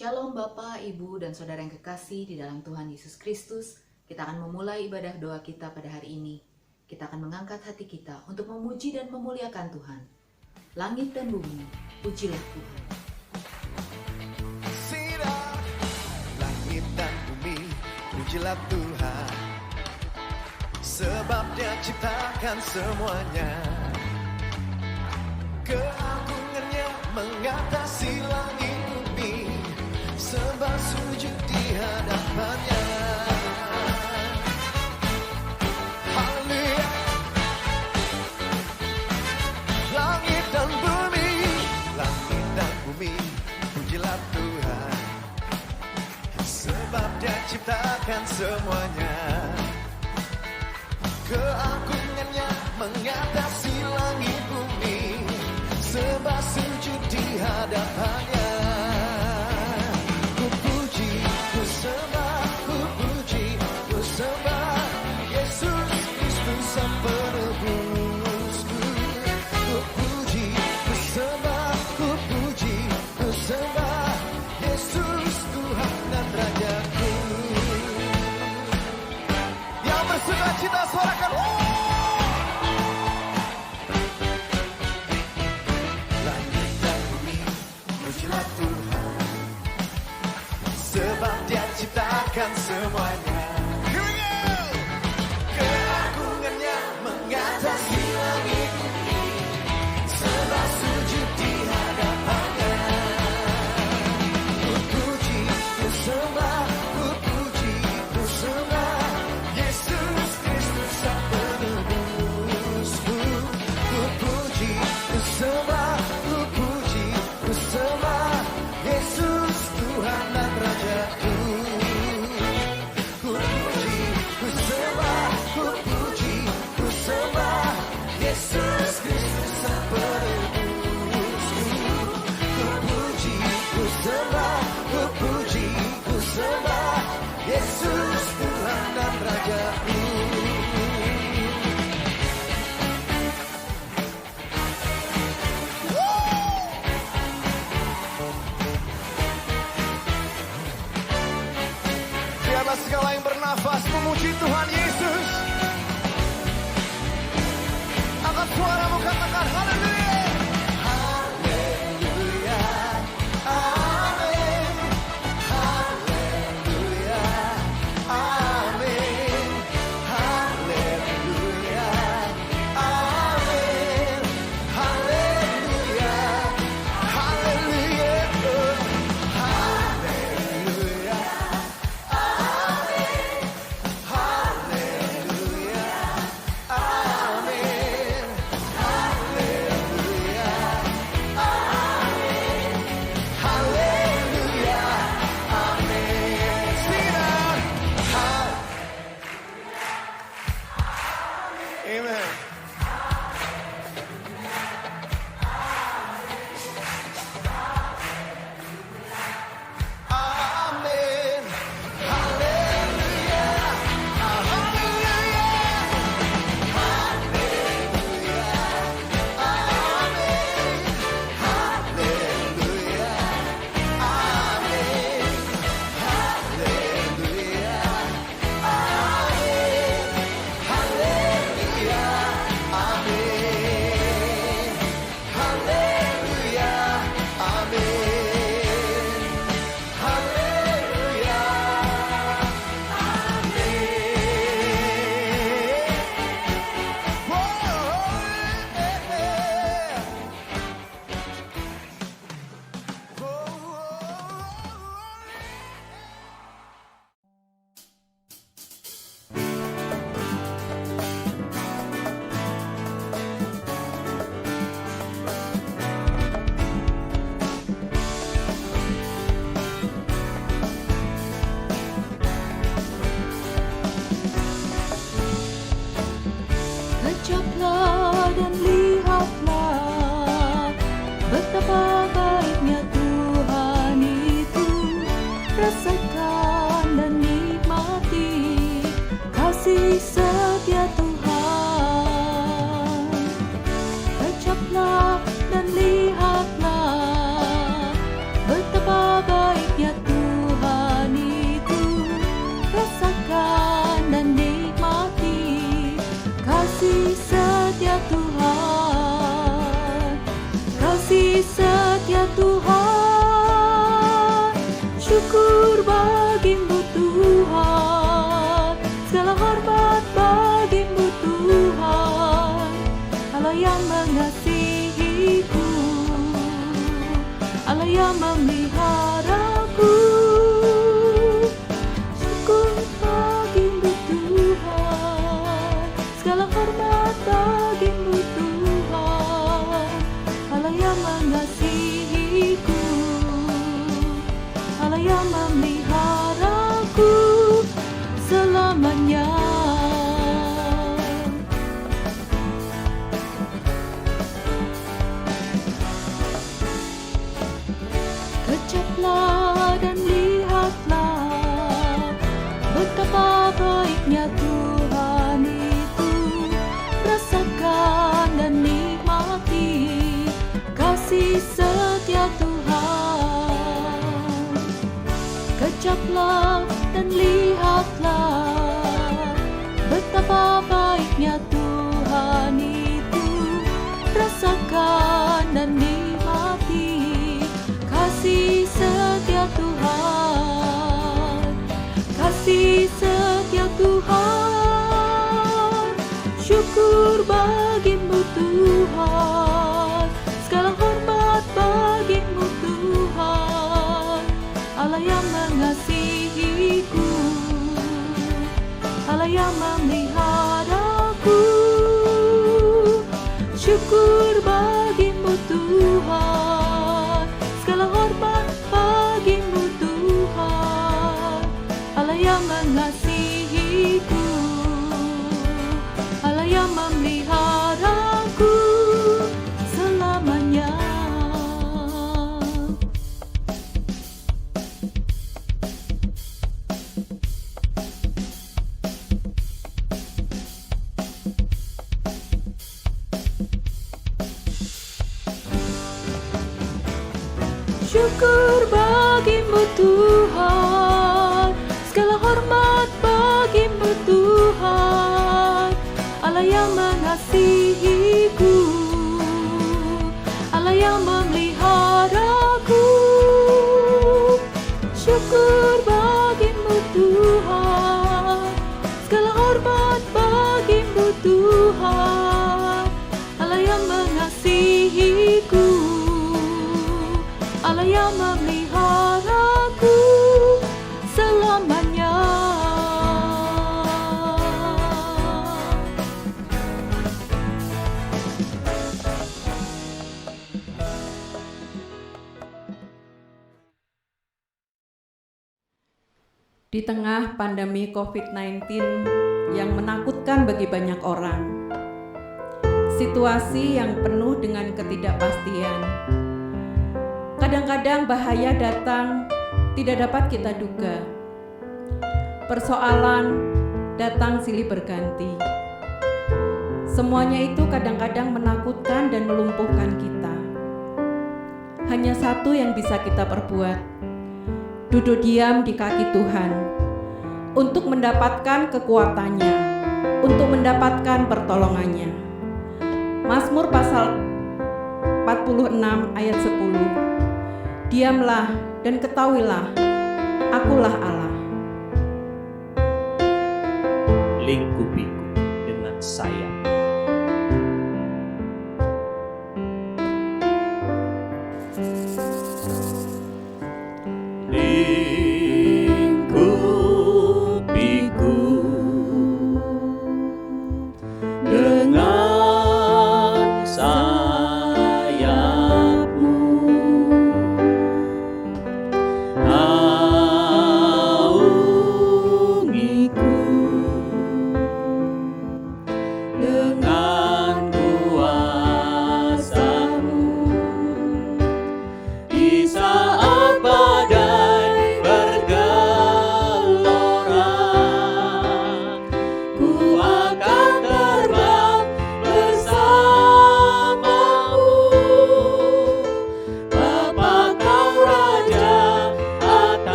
Shalom Bapak, Ibu, dan Saudara yang kekasih di dalam Tuhan Yesus Kristus. Kita akan memulai ibadah doa kita pada hari ini. Kita akan mengangkat hati kita untuk memuji dan memuliakan Tuhan. Langit dan bumi, pujilah Tuhan. Langit dan bumi, pujilah Tuhan, sebab Dia ciptakan semuanya. Keagungannya mengatasi langit bumi, sembah sujud di hadapannya. Haleluya. Langit dan bumi, pujilah Tuhan, sebab Dia ciptakan semuanya. Keagungannya mengatasi langit bumi, sembah sujud di hadapannya. Ku puji, ku sembah, ku puji, ku sembah Yesus Kristus Sang Penebusku. Ku puji, ku sembah, ku puji, ku sembah Yesus Tuhan dan Rajaku. Yang bersukacita suarakan langit dan bumi, pujilah Tuhan, sebab Dia ciptakan semuanya. Keagungannya mengatasi langit bumi, sembah sujud di hadapannya. Ku puji, ku sembah, ku puji, ku sembah Yesus Kristus Sang Penebusku. Ku puji, ku sembah, ku puji, ku sembah Yesus Tuhan dan Rajaku. Ku puji, ku sembah, ku puji, ku sembah Yesus Kristus Sang Penebusku. Ku puji, ku sembah, ku puji, ku sembah Yesus Tuhan dan Rajaku. Biarlah segala yang bernafas memuji Tuhan Yesus. Angkat suaramu, katakan haleluya. Haleluya. Amin. Haleluya. Amin. Haleluya. Amin. Haleluya. Haleluya. Haleluya. Amen. Amin. Haleluya. Haleluya. Haleluya. Amin. Haleluya. Amin. Haleluya. Amin. Haleluya. Amin. Haleluya. Amin. Haleluya. Amin. Kecaplah dan lihatlah betapa baiknya Tuhan itu. Rasakan dan nikmati kasih setia Tuhan. Kecaplah dan lihatlah betapa baiknya kasih setia Tuhan. Syukur bagimu Tuhan, segala hormat bagimu Tuhan. Allah yang mengasihiku, Allah yang memeliharaku. Syukur bagimu Tuhan, segala hormat bagimu Tuhan. Allah yang mengasihiku, Allah yang memeliharaku selamanya. Kecaplah dan lihatlah betapa baiknya Tuhan itu. Rasakan dan nikmati kasih setia Tuhan. Kecaplah dan lihatlah betapa baiknya Tuhan itu. Rasakan dan nikmati kasih setia Tuhan. Kasih setia Tuhan. Syukur bagimu Tuhan, segala hormat bagimu Tuhan. Allah yang mengasihiku, Allah yang memeliharaku. Syukur bagimu Tuhan, segala hormat bagimu Tuhan. Allah yang mengasihiku, Allah yang memeliharaku selamanya. Syukur bagimu Tuhan, segala hormat bagimu Tuhan. Allah yang mengasihiku, Allah yang memeliharaku. Syukur bagimu Tuhan, segala hormat bagimu Tuhan. Allah yang mengasihiku, Allah yang memeliharaku selamanya. Di tengah pandemi COVID-19 yang menakutkan bagi banyak orang, situasi yang penuh dengan ketidakpastian, kadang-kadang bahaya datang tidak dapat kita duga. Persoalan datang silih berganti. Semuanya itu kadang-kadang menakutkan dan melumpuhkan kita. Hanya satu yang bisa kita perbuat, duduk diam di kaki Tuhan untuk mendapatkan kekuatannya, untuk mendapatkan pertolongannya. Mazmur pasal 46 ayat 10. Diamlah dan ketahuilah, akulah Allah. Lingkupiku dengan sayap. Lingkupiku dengan sayapmu. Naungiku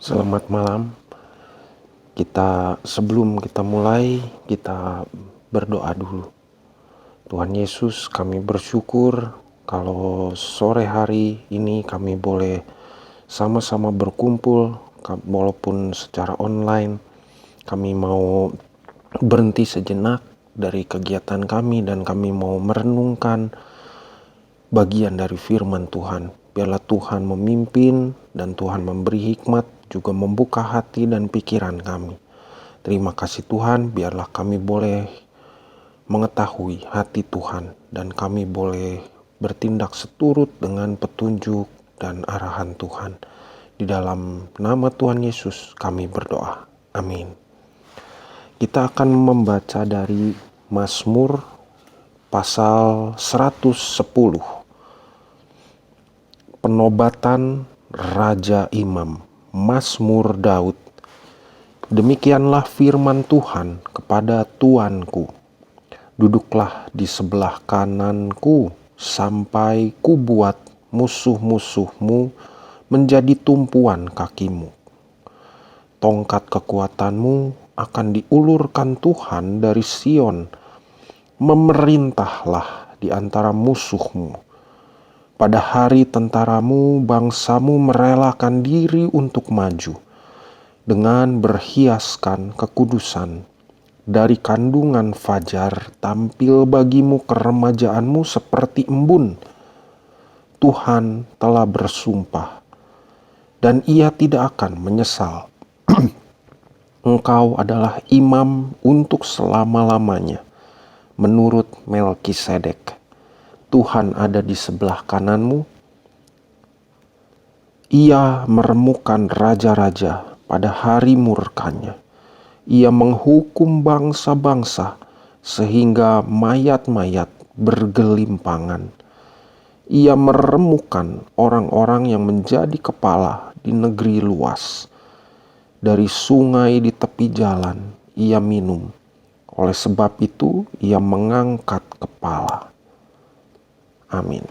Selamat malam. Sebelum kita mulai, kita berdoa dulu. Tuhan Yesus, kami bersyukur kalau sore hari ini kami boleh sama-sama berkumpul, walaupun secara online. Kami mau berhenti sejenak dari kegiatan kami dan kami mau merenungkan bagian dari firman Tuhan. Biarlah Tuhan memimpin dan Tuhan memberi hikmat, juga membuka hati dan pikiran kami. Terima kasih Tuhan, biarlah kami boleh mengetahui hati Tuhan dan kami boleh bertindak seturut dengan petunjuk dan arahan Tuhan. Di dalam nama Tuhan Yesus kami berdoa. Amin. Kita akan membaca dari Mazmur pasal 110. Penobatan Raja Imam, Mazmur Daud. Demikianlah firman Tuhan kepada Tuanku. Duduklah di sebelah kananku sampai kubuat musuh-musuhmu menjadi tumpuan kakimu. Tongkat kekuatanmu akan diulurkan Tuhan dari Sion. Memerintahlah di antara musuhmu. Pada hari tentaramu, bangsamu merelakan diri untuk maju, dengan berhiaskan kekudusan. Dari kandungan fajar tampil bagimu keremajaanmu seperti embun. Tuhan telah bersumpah, dan ia tidak akan menyesal. Engkau adalah imam untuk selama-lamanya, menurut Melkisedek. Tuhan ada di sebelah kananmu. Ia meremukkan raja-raja pada hari murkanya. Ia menghukum bangsa-bangsa sehingga mayat-mayat bergelimpangan. Ia meremukkan orang-orang yang menjadi kepala di negeri luas. Dari sungai di tepi jalan ia minum. Oleh sebab itu ia mengangkat kepala. Amin.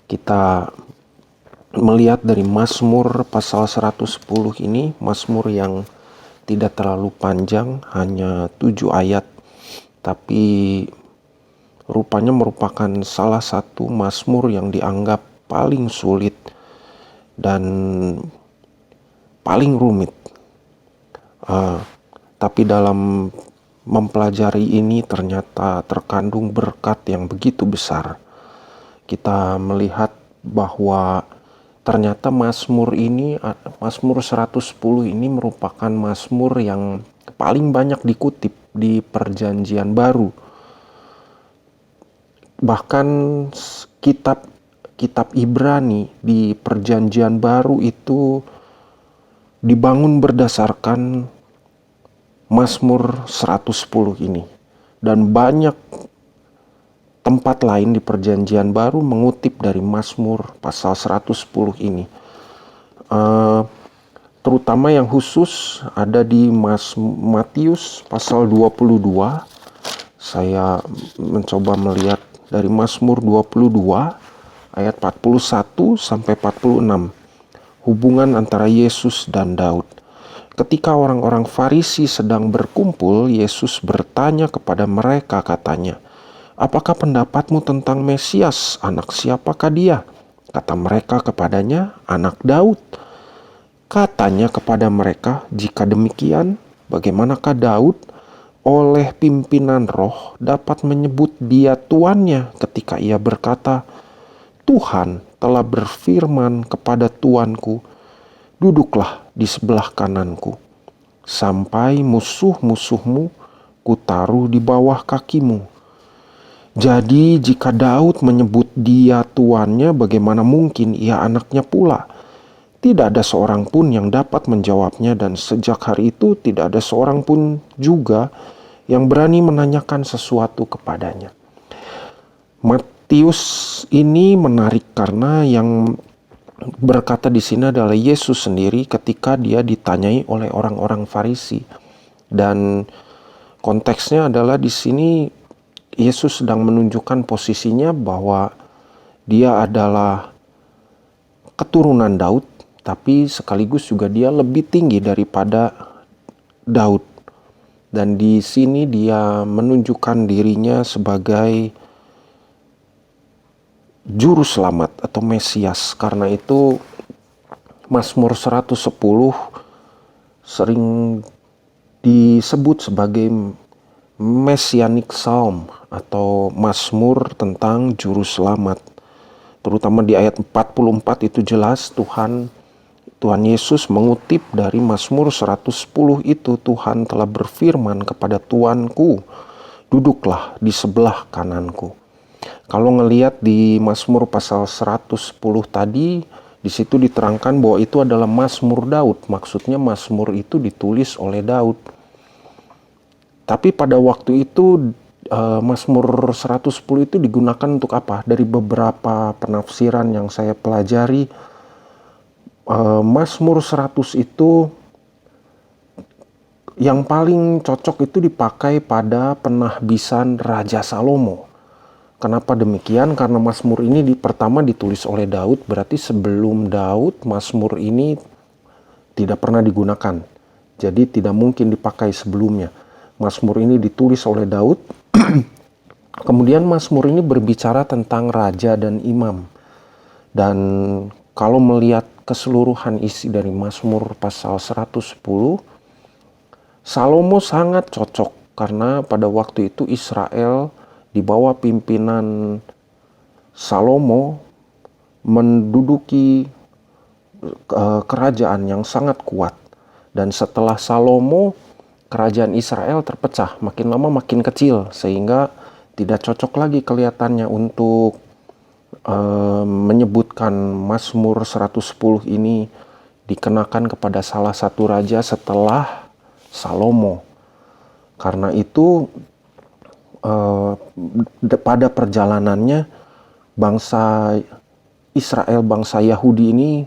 Kita melihat dari Mazmur pasal 110 ini, Mazmur yang tidak terlalu panjang, hanya 7 ayat, tapi rupanya merupakan salah satu Mazmur yang dianggap paling sulit dan paling rumit. Tapi dalam mempelajari ini ternyata terkandung berkat yang begitu besar. Kita melihat bahwa ternyata Mazmur 110 ini merupakan Mazmur yang paling banyak dikutip di Perjanjian Baru. Bahkan kitab Ibrani di Perjanjian Baru itu dibangun berdasarkan Mazmur 110 ini. Dan banyak tempat lain di Perjanjian Baru mengutip dari Mazmur pasal 110 ini. Terutama yang khusus ada di Matius pasal 22. Saya mencoba melihat dari Mazmur 22 ayat 41 sampai 46. Hubungan antara Yesus dan Daud. Ketika orang-orang Farisi sedang berkumpul, Yesus bertanya kepada mereka, katanya, "Apakah pendapatmu tentang Mesias? Anak siapakah dia?" Kata mereka kepadanya, "Anak Daud." Katanya kepada mereka, "Jika demikian, bagaimanakah Daud oleh pimpinan roh dapat menyebut dia tuannya ketika ia berkata, 'Tuhan telah berfirman kepada Tuanku, duduklah di sebelah kananku, sampai musuh-musuhmu kutaruh di bawah kakimu.' Jadi jika Daud menyebut dia tuannya, bagaimana mungkin ia anaknya pula? Tidak ada seorang pun yang dapat menjawabnya, dan sejak hari itu tidak ada seorang pun juga yang berani menanyakan sesuatu kepadanya." Matius ini menarik karena yang berkata di sini adalah Yesus sendiri ketika dia ditanyai oleh orang-orang Farisi. Dan konteksnya adalah di sini Yesus sedang menunjukkan posisinya bahwa dia adalah keturunan Daud, tapi sekaligus juga dia lebih tinggi daripada Daud. Dan di sini dia menunjukkan dirinya sebagai juru selamat atau Mesias. Karena itu Mazmur 110 sering disebut sebagai Messianic Psalm atau Mazmur tentang juru selamat. Terutama di ayat 44 itu jelas Tuhan Yesus mengutip dari Mazmur 110 itu, Tuhan telah berfirman kepada Tuanku, duduklah di sebelah kananku. Kalau ngelihat di Mazmur pasal 110 tadi, di situ diterangkan bahwa itu adalah Mazmur Daud. Maksudnya Mazmur itu ditulis oleh Daud. Tapi pada waktu itu Mazmur 110 itu digunakan untuk apa? Dari beberapa penafsiran yang saya pelajari, Mazmur 100 itu yang paling cocok itu dipakai pada penahbisan Raja Salomo. Kenapa demikian? Karena Mazmur ini pertama ditulis oleh Daud, berarti sebelum Daud Mazmur ini tidak pernah digunakan. Jadi tidak mungkin dipakai sebelumnya. Mazmur ini ditulis oleh Daud. Kemudian Mazmur ini berbicara tentang raja dan imam. Dan kalau melihat keseluruhan isi dari Mazmur pasal 110, Salomo sangat cocok karena pada waktu itu Israel di bawah pimpinan Salomo menduduki kerajaan yang sangat kuat. Dan setelah Salomo, kerajaan Israel terpecah, makin lama makin kecil, sehingga tidak cocok lagi kelihatannya untuk menyebutkan Mazmur 110 ini dikenakan kepada salah satu raja setelah Salomo. Karena itu pada perjalanannya bangsa Israel, bangsa Yahudi ini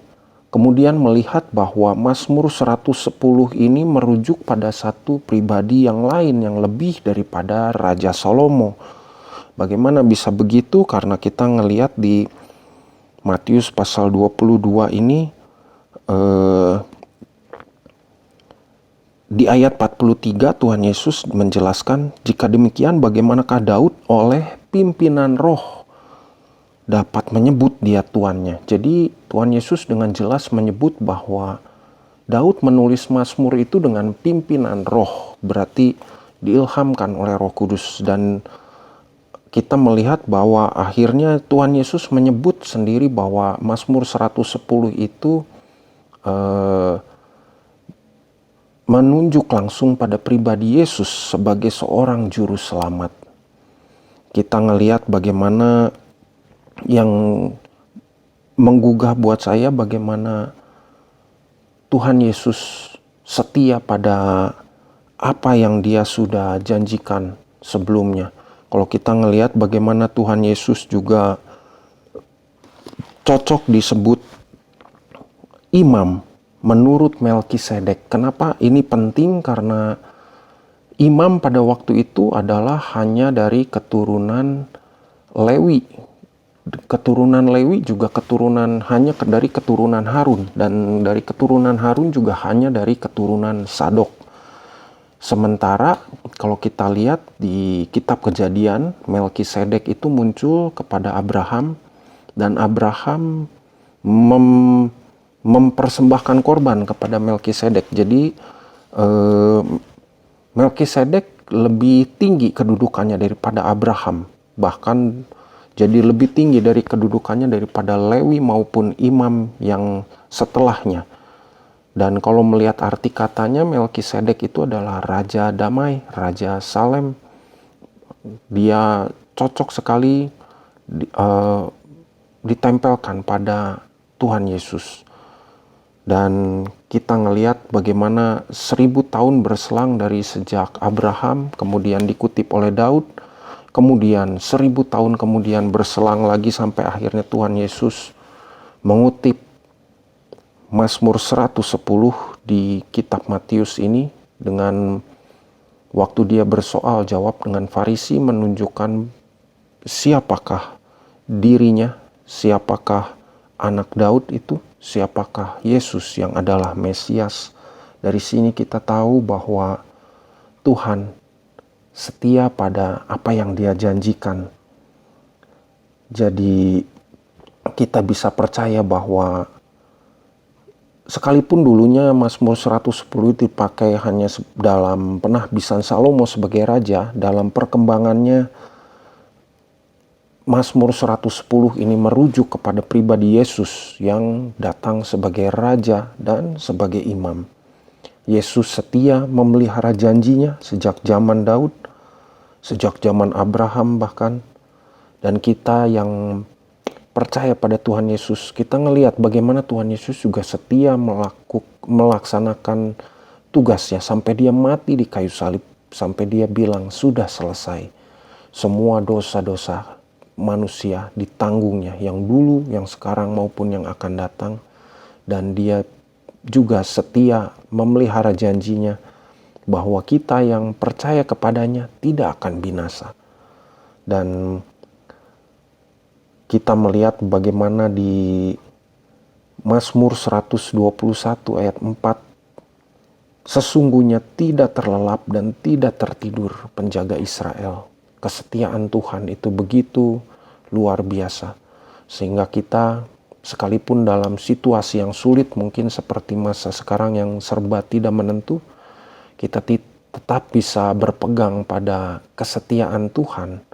kemudian melihat bahwa Mazmur 110 ini merujuk pada satu pribadi yang lain yang lebih daripada Raja Salomo. Bagaimana bisa begitu? Karena kita ngelihat di Matius pasal 22 ini di ayat 43 Tuhan Yesus menjelaskan, jika demikian bagaimanakah Daud oleh pimpinan roh dapat menyebut dia tuannya. Jadi Tuhan Yesus dengan jelas menyebut bahwa Daud menulis Mazmur itu dengan pimpinan roh, berarti diilhamkan oleh Roh Kudus. Dan kita melihat bahwa akhirnya Tuhan Yesus menyebut sendiri bahwa Mazmur 110 itu menunjuk langsung pada pribadi Yesus sebagai seorang juru selamat. Kita ngelihat bagaimana yang menggugah buat saya, bagaimana Tuhan Yesus setia pada apa yang dia sudah janjikan sebelumnya. Kalau kita ngelihat bagaimana Tuhan Yesus juga cocok disebut imam menurut Melkisedek. Kenapa ini penting? Karena imam pada waktu itu adalah hanya dari keturunan Lewi. Keturunan Lewi juga hanya dari keturunan Harun, dan dari keturunan Harun juga hanya dari keturunan Sadok. Sementara kalau kita lihat di kitab Kejadian, Melkisedek itu muncul kepada Abraham, dan Abraham mempersembahkan korban kepada Melkisedek. Jadi Melkisedek lebih tinggi kedudukannya daripada Abraham, bahkan jadi lebih tinggi dari kedudukannya daripada Lewi maupun imam yang setelahnya. Dan kalau melihat arti katanya, Melkisedek itu adalah Raja Damai, Raja Salem. Dia cocok sekali ditempelkan pada Tuhan Yesus. Dan kita ngelihat bagaimana 1000 tahun berselang dari sejak Abraham, kemudian dikutip oleh Daud, kemudian 1000 tahun kemudian berselang lagi sampai akhirnya Tuhan Yesus mengutip Mazmur 110 di kitab Matius ini, dengan waktu dia bersoal jawab dengan Farisi, menunjukkan siapakah dirinya, siapakah anak Daud itu, siapakah Yesus yang adalah Mesias. Dari sini kita tahu bahwa Tuhan setia pada apa yang Dia janjikan. Jadi kita bisa percaya bahwa sekalipun dulunya Mazmur 110 dipakai hanya dalam penahbisan Salomo sebagai raja, dalam perkembangannya Mazmur 110 ini merujuk kepada pribadi Yesus yang datang sebagai raja dan sebagai imam. Yesus setia memelihara janjinya sejak zaman Daud, sejak zaman Abraham bahkan. Dan kita yang percaya pada Tuhan Yesus, kita ngelihat bagaimana Tuhan Yesus juga setia melaksanakan tugasnya sampai Dia mati di kayu salib, sampai Dia bilang sudah selesai. Semua dosa-dosa manusia ditanggungnya, yang dulu, yang sekarang maupun yang akan datang. Dan Dia juga setia memelihara janjinya bahwa kita yang percaya kepadanya tidak akan binasa. Dan kita melihat bagaimana di Mazmur 121 ayat 4, sesungguhnya tidak terlelap dan tidak tertidur penjaga Israel. Kesetiaan Tuhan itu begitu luar biasa, sehingga kita sekalipun dalam situasi yang sulit, mungkin seperti masa sekarang yang serba tidak menentu, kita tetap bisa berpegang pada kesetiaan Tuhan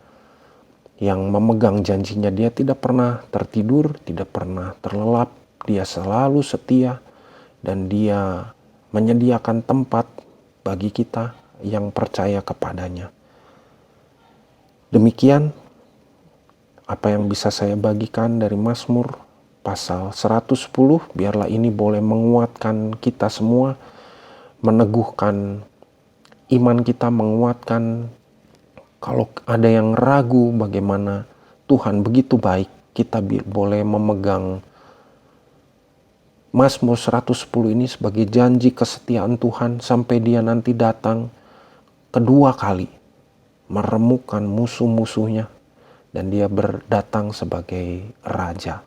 yang memegang janjinya. Dia tidak pernah tertidur, tidak pernah terlelap. Dia selalu setia dan Dia menyediakan tempat bagi kita yang percaya kepadanya. Demikian apa yang bisa saya bagikan dari Mazmur pasal 110. Biarlah ini boleh menguatkan kita semua, meneguhkan iman kita, menguatkan kalau ada yang ragu bagaimana Tuhan begitu baik, kita boleh memegang Mazmur 110 ini sebagai janji kesetiaan Tuhan sampai Dia nanti datang kedua kali meremukkan musuh-musuhnya dan Dia berdatang sebagai Raja.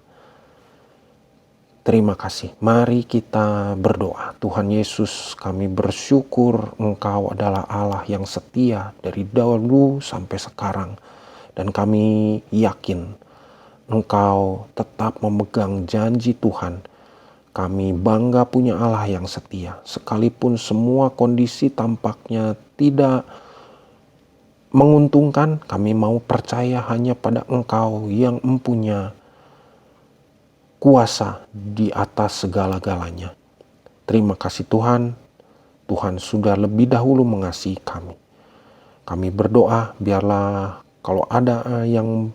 Terima kasih. Mari kita berdoa. Tuhan Yesus, kami bersyukur Engkau adalah Allah yang setia dari dahulu sampai sekarang. Dan kami yakin Engkau tetap memegang janji Tuhan. Kami bangga punya Allah yang setia. Sekalipun semua kondisi tampaknya tidak menguntungkan, kami mau percaya hanya pada Engkau yang mempunyai kuasa di atas segala-galanya. Terima kasih Tuhan. Tuhan sudah lebih dahulu mengasihi kami. Kami berdoa biarlah kalau ada yang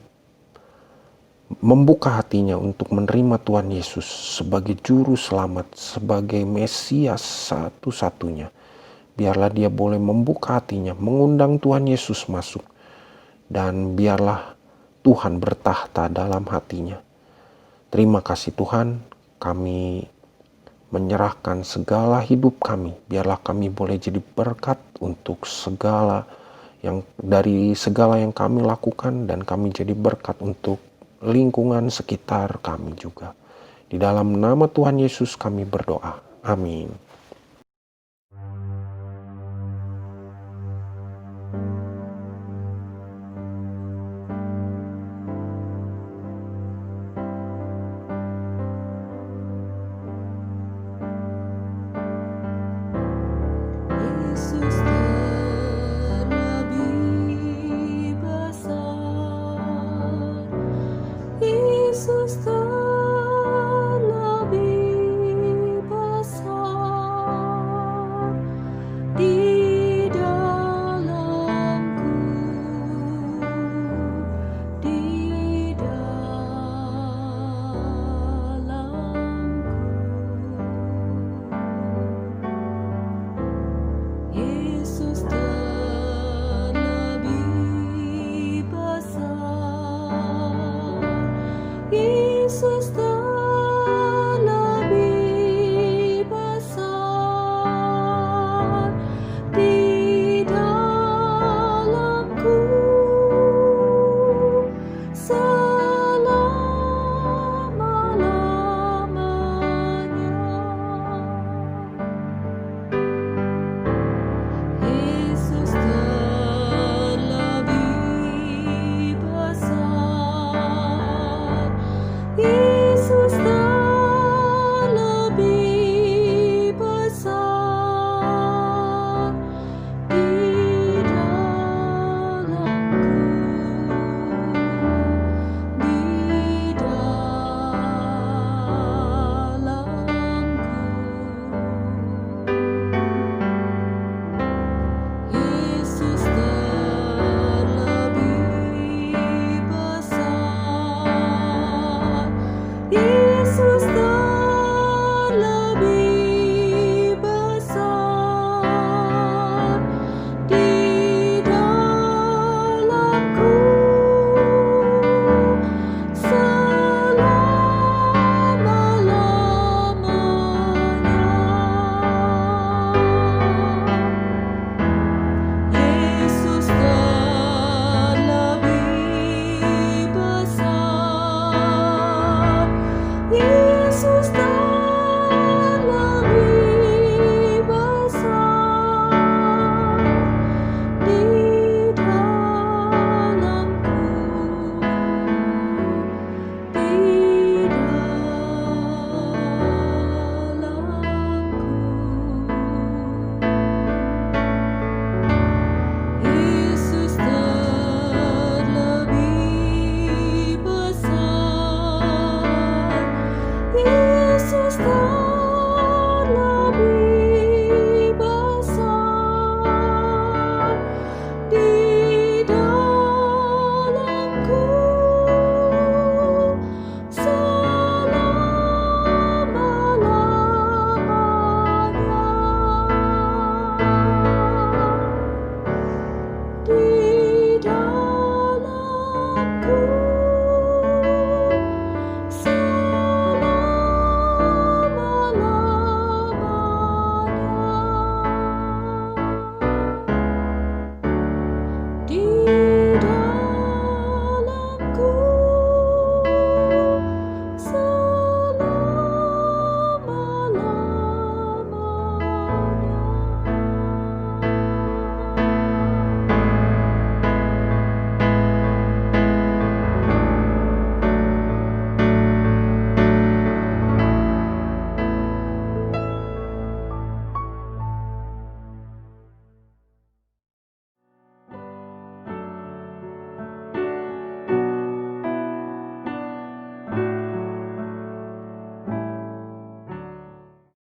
membuka hatinya untuk menerima Tuhan Yesus sebagai juru selamat, sebagai Mesias satu-satunya, biarlah dia boleh membuka hatinya, mengundang Tuhan Yesus masuk, dan biarlah Tuhan bertahta dalam hatinya. Terima kasih Tuhan, kami menyerahkan segala hidup kami. Biarlah kami boleh jadi berkat untuk segala yang kami lakukan, dan kami jadi berkat untuk lingkungan sekitar kami juga. Di dalam nama Tuhan Yesus kami berdoa. Amin.